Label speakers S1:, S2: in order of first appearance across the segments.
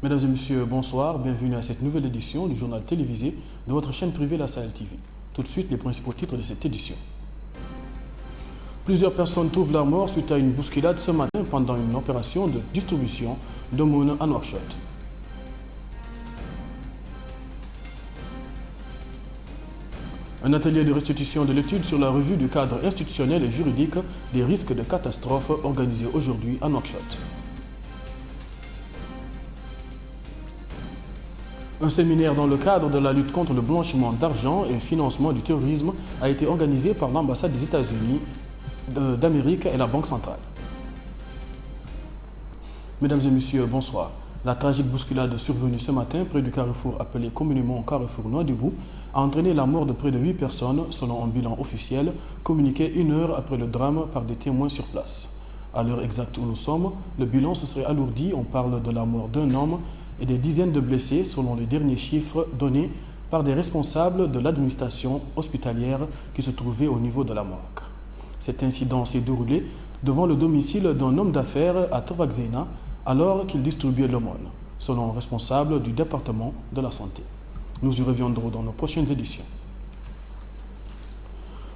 S1: Mesdames et messieurs, bonsoir. Bienvenue à cette nouvelle édition du journal télévisé de votre chaîne privée La Sahel TV. Tout de suite, les principaux titres de cette édition. Plusieurs personnes trouvent la mort suite à une bousculade ce matin pendant une opération de distribution d'aumônes à Nouakchott. Un atelier de restitution de l'étude sur la revue du cadre institutionnel et juridique des risques de catastrophe organisé aujourd'hui à Nouakchott. Un séminaire dans le cadre de la lutte contre le blanchiment d'argent et le financement du terrorisme a été organisé par l'ambassade des États-Unis d'Amérique et la Banque centrale. Mesdames et messieurs, bonsoir. La tragique bousculade survenue ce matin près du carrefour appelé communément Carrefour Noidebout a entraîné la mort de près de 8 personnes selon un bilan officiel communiqué 1 heure après le drame par des témoins sur place. À l'heure exacte où nous sommes, le bilan se serait alourdi. On parle de la mort d'un homme et des dizaines de blessés selon les derniers chiffres donnés par des responsables de l'administration hospitalière qui se trouvaient au niveau de la morgue. Cet incident s'est déroulé devant le domicile d'un homme d'affaires à Tavaxena alors qu'il distribuait l'aumône, selon un responsable du département de la santé. Nous y reviendrons dans nos prochaines éditions.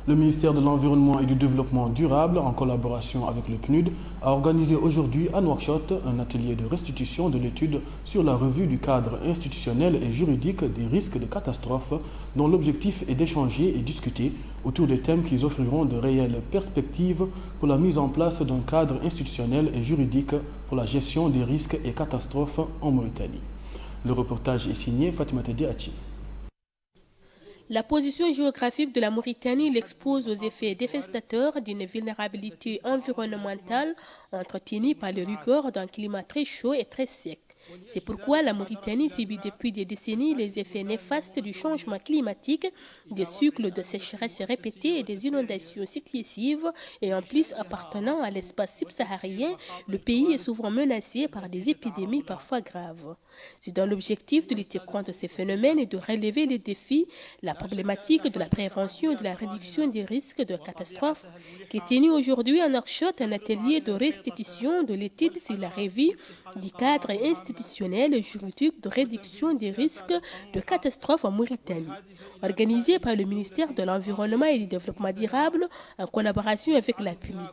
S1: Le ministère de l'Environnement et du Développement durable, en collaboration avec le PNUD, a organisé aujourd'hui à Nouakchott un atelier de restitution de l'étude sur la revue du cadre institutionnel et juridique des risques de catastrophe, dont l'objectif est d'échanger et discuter autour des thèmes qui offriront de réelles perspectives pour la mise en place d'un cadre institutionnel et juridique pour la gestion des risques et catastrophes en Mauritanie. Le reportage est signé Fatima Tediachi.
S2: La position géographique de la Mauritanie l'expose aux effets dévastateurs d'une vulnérabilité environnementale entretenue par les rigueurs d'un climat très chaud et très sec. C'est pourquoi la Mauritanie subit depuis des décennies les effets néfastes du changement climatique, des cycles de sécheresse répétés et des inondations successives, et en plus appartenant à l'espace subsaharien, le pays est souvent menacé par des épidémies parfois graves. C'est dans l'objectif de lutter contre ces phénomènes et de relever les défis, la problématique de la prévention et de la réduction des risques de catastrophes qu'est tenu aujourd'hui à Nouakchott un atelier de restitution de l'étude sur la revue du cadre institutionnel et juridique de réduction des risques de catastrophes en Mauritanie, organisé par le ministère de l'Environnement et du Développement durable en collaboration avec la PNUD.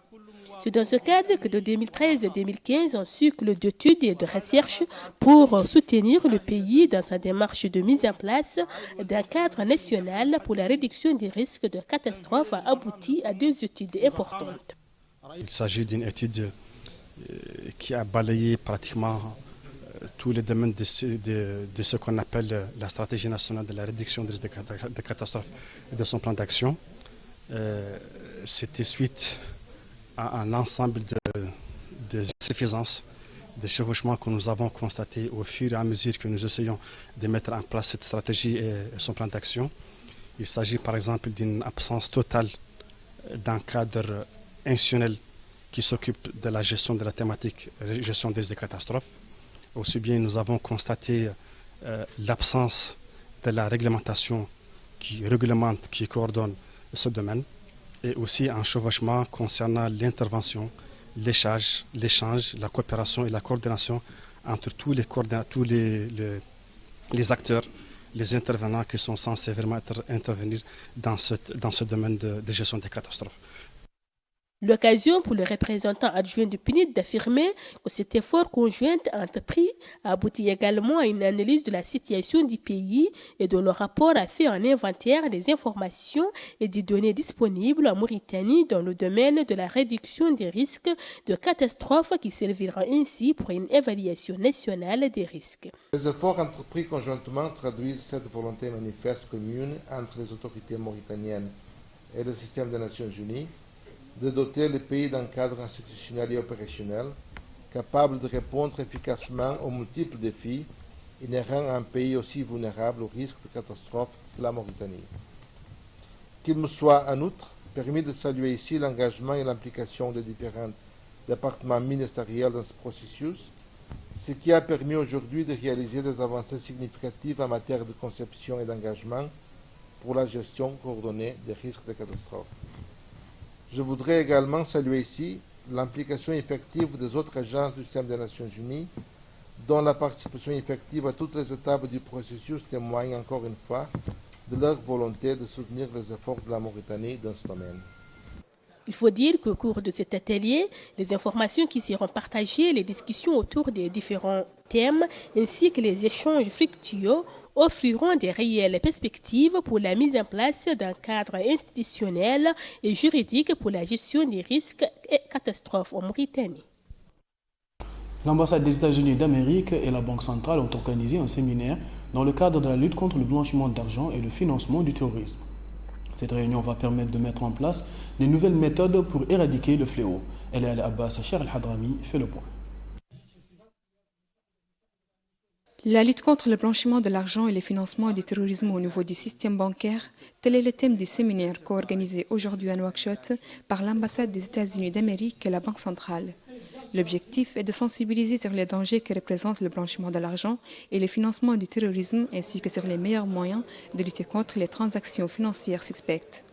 S2: C'est dans ce cadre que de 2013 à 2015, un cycle d'études et de recherche pour soutenir le pays dans sa démarche de mise en place d'un cadre national pour la réduction des risques de catastrophes a abouti à 2 études importantes.
S3: Il s'agit d'une étude qui a balayé pratiquement tous les domaines de ce qu'on appelle la stratégie nationale de la réduction des risques de catastrophes et de son plan d'action. C'était suite à un ensemble de insuffisances, de chevauchements que nous avons constatés au fur et à mesure que nous essayons de mettre en place cette stratégie et son plan d'action. Il s'agit par exemple d'une absence totale d'un cadre institutionnel qui s'occupe de la gestion de la thématique gestion des catastrophes. Aussi bien nous avons constaté l'absence de la réglementation qui réglemente, qui coordonne ce domaine, et aussi un chevauchement concernant l'intervention, l'échange, la coopération et la coordination entre tous les acteurs, les intervenants qui sont censés vraiment intervenir dans ce domaine de gestion des catastrophes.
S2: L'occasion pour le représentant adjoint du PNUD d'affirmer que cet effort conjoint entrepris a abouti également à une analyse de la situation du pays et dont le rapport a fait un inventaire des informations et des données disponibles en Mauritanie dans le domaine de la réduction des risques de catastrophes qui servira ainsi pour une évaluation nationale des risques.
S4: Les efforts entrepris conjointement traduisent cette volonté manifeste commune entre les autorités mauritaniennes et le système des Nations Unies de doter le pays d'un cadre institutionnel et opérationnel capable de répondre efficacement aux multiples défis inhérents à un pays aussi vulnérable aux risques de catastrophe que la Mauritanie. Qu'il me soit en outre permis de saluer ici l'engagement et l'implication des différents départements ministériels dans ce processus, ce qui a permis aujourd'hui de réaliser des avancées significatives en matière de conception et d'engagement pour la gestion coordonnée des risques de catastrophe. Je voudrais également saluer ici l'implication effective des autres agences du système des Nations Unies dont la participation effective à toutes les étapes du processus témoigne encore une fois de leur volonté de soutenir les efforts de la Mauritanie dans ce domaine.
S2: Il faut dire qu'au cours de cet atelier, les informations qui seront partagées, les discussions autour des différents thèmes ainsi que les échanges fructueux offriront des réelles perspectives pour la mise en place d'un cadre institutionnel et juridique pour la gestion des risques et catastrophes en Mauritanie.
S1: L'ambassade des États-Unis d'Amérique et la Banque centrale ont organisé un séminaire dans le cadre de la lutte contre le blanchiment d'argent et le financement du terrorisme. Cette réunion va permettre de mettre en place de nouvelles méthodes pour éradiquer le fléau. El Abbas Cher El-Hadrami fait le point.
S5: La lutte contre le blanchiment de l'argent et le financement du terrorisme au niveau du système bancaire, tel est le thème du séminaire co-organisé aujourd'hui à Nouakchott par l'ambassade des États-Unis d'Amérique et la Banque centrale. L'objectif est de sensibiliser sur les dangers que représente le blanchiment de l'argent et le financement du terrorisme, ainsi que sur les meilleurs moyens de lutter contre les transactions financières suspectes.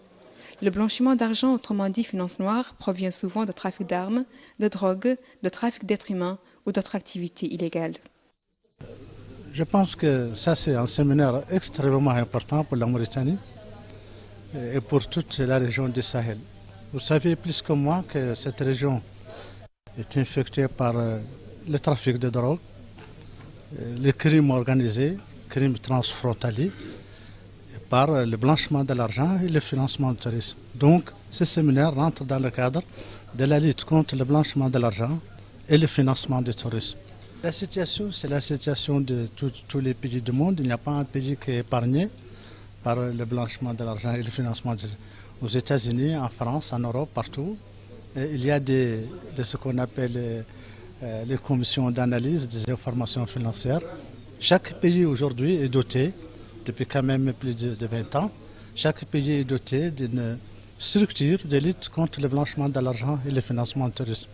S5: Le blanchiment d'argent, autrement dit finance noire, provient souvent de trafic d'armes, de drogue, de trafic d'êtres humains ou d'autres activités illégales.
S6: Je pense que ça c'est un séminaire extrêmement important pour la Mauritanie et pour toute la région du Sahel. Vous savez plus que moi que cette région est infecté par le trafic de drogue, le crime organisé, crime transfrontalier, par le blanchiment de l'argent et le financement du terrorisme. Donc, ce séminaire rentre dans le cadre de la lutte contre le blanchiment de l'argent et le financement du terrorisme. La situation, c'est la situation de tous les pays du monde. Il n'y a pas un pays qui est épargné par le blanchiment de l'argent et le financement du terrorisme. Aux États-Unis, en France, en Europe, partout. Il y a de ce qu'on appelle les commissions d'analyse des informations financières. Chaque pays aujourd'hui est doté, depuis quand même plus de 20 ans, chaque pays est doté d'une structure de lutte contre le blanchiment de l'argent et le financement du terrorisme.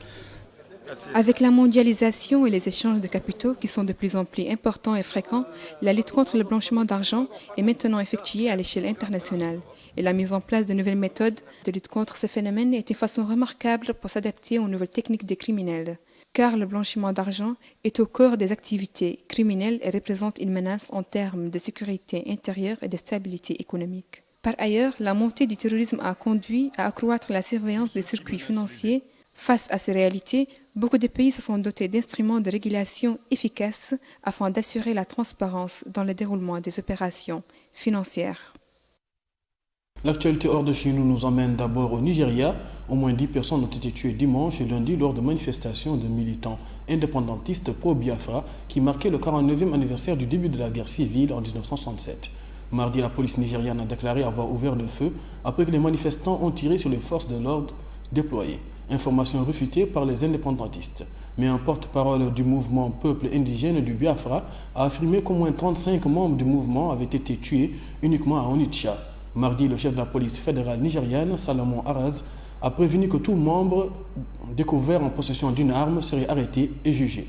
S5: Avec la mondialisation et les échanges de capitaux qui sont de plus en plus importants et fréquents, la lutte contre le blanchiment d'argent est maintenant effectuée à l'échelle internationale. Et la mise en place de nouvelles méthodes de lutte contre ce phénomène est une façon remarquable pour s'adapter aux nouvelles techniques des criminels. Car le blanchiment d'argent est au cœur des activités criminelles et représente une menace en termes de sécurité intérieure et de stabilité économique. Par ailleurs, la montée du terrorisme a conduit à accroître la surveillance des circuits financiers. Face à ces réalités, beaucoup de pays se sont dotés d'instruments de régulation efficaces afin d'assurer la transparence dans le déroulement des opérations financières.
S1: L'actualité hors de chez nous nous emmène d'abord au Nigeria. Au moins 10 personnes ont été tuées dimanche et lundi lors de manifestations de militants indépendantistes pro-Biafra qui marquaient le 49e anniversaire du début de la guerre civile en 1967. Mardi, la police nigériane a déclaré avoir ouvert le feu après que les manifestants ont tiré sur les forces de l'ordre déployées. Information réfutée par les indépendantistes. Mais un porte-parole du mouvement Peuple indigène du Biafra a affirmé qu'au moins 35 membres du mouvement avaient été tués uniquement à Onitsha. Mardi, le chef de la police fédérale nigériane, Salomon Araz, a prévenu que tout membre découvert en possession d'une arme serait arrêté et jugé.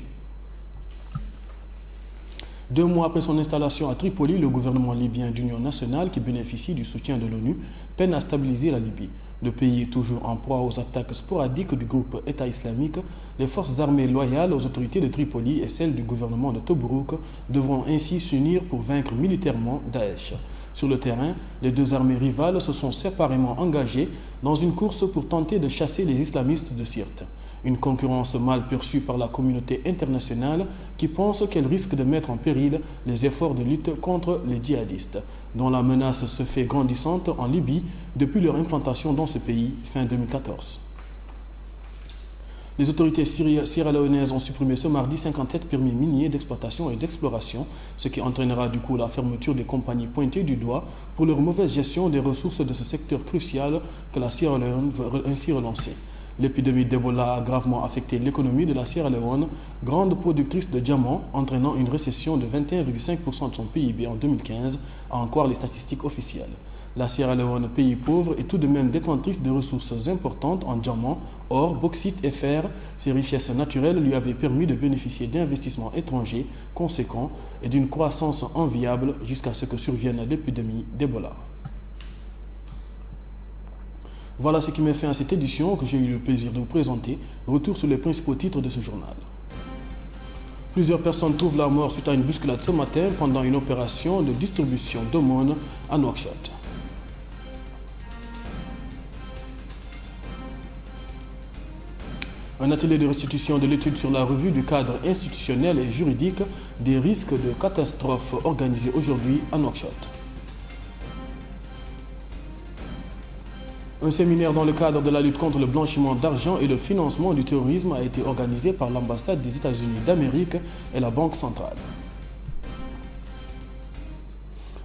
S1: 2 mois après son installation à Tripoli, le gouvernement libyen d'union nationale, qui bénéficie du soutien de l'ONU, peine à stabiliser la Libye. Le pays est toujours en proie aux attaques sporadiques du groupe État islamique. Les forces armées loyales aux autorités de Tripoli et celles du gouvernement de Tobrouk devront ainsi s'unir pour vaincre militairement Daesh. Sur le terrain, les 2 armées rivales se sont séparément engagées dans une course pour tenter de chasser les islamistes de Sirte. Une concurrence mal perçue par la communauté internationale qui pense qu'elle risque de mettre en péril les efforts de lutte contre les djihadistes, dont la menace se fait grandissante en Libye depuis leur implantation dans ce pays fin 2014. Les autorités sierra-léonaises ont supprimé ce mardi 57 permis miniers d'exploitation et d'exploration, ce qui entraînera du coup la fermeture des compagnies pointées du doigt pour leur mauvaise gestion des ressources de ce secteur crucial que la Sierra Leone veut ainsi relancer. L'épidémie d'Ebola a gravement affecté l'économie de la Sierra Leone, grande productrice de diamants, entraînant une récession de 21,5% de son PIB en 2015, à en croire les statistiques officielles. La Sierra Leone, pays pauvre, est tout de même détentrice de ressources importantes en diamants, or, bauxite et fer. Ces richesses naturelles lui avaient permis de bénéficier d'investissements étrangers conséquents et d'une croissance enviable jusqu'à ce que survienne l'épidémie d'Ebola. Voilà ce qui met fin à cette édition que j'ai eu le plaisir de vous présenter. Retour sur les principaux titres de ce journal. Plusieurs personnes trouvent la mort suite à une bousculade ce matin pendant une opération de distribution d'aumônes à Nouakchott. Un atelier de restitution de l'étude sur la revue du cadre institutionnel et juridique des risques de catastrophe organisé aujourd'hui à Nouakchott. Un séminaire dans le cadre de la lutte contre le blanchiment d'argent et le financement du terrorisme a été organisé par l'ambassade des États-Unis d'Amérique et la Banque centrale.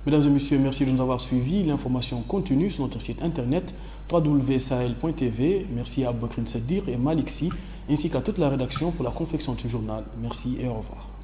S1: Mesdames et messieurs, merci de nous avoir suivis. L'information continue sur notre site internet www.sahel.tv. Merci à Aboukrin Seddir et Malik Sy, ainsi qu'à toute la rédaction pour la confection de ce journal. Merci et au revoir.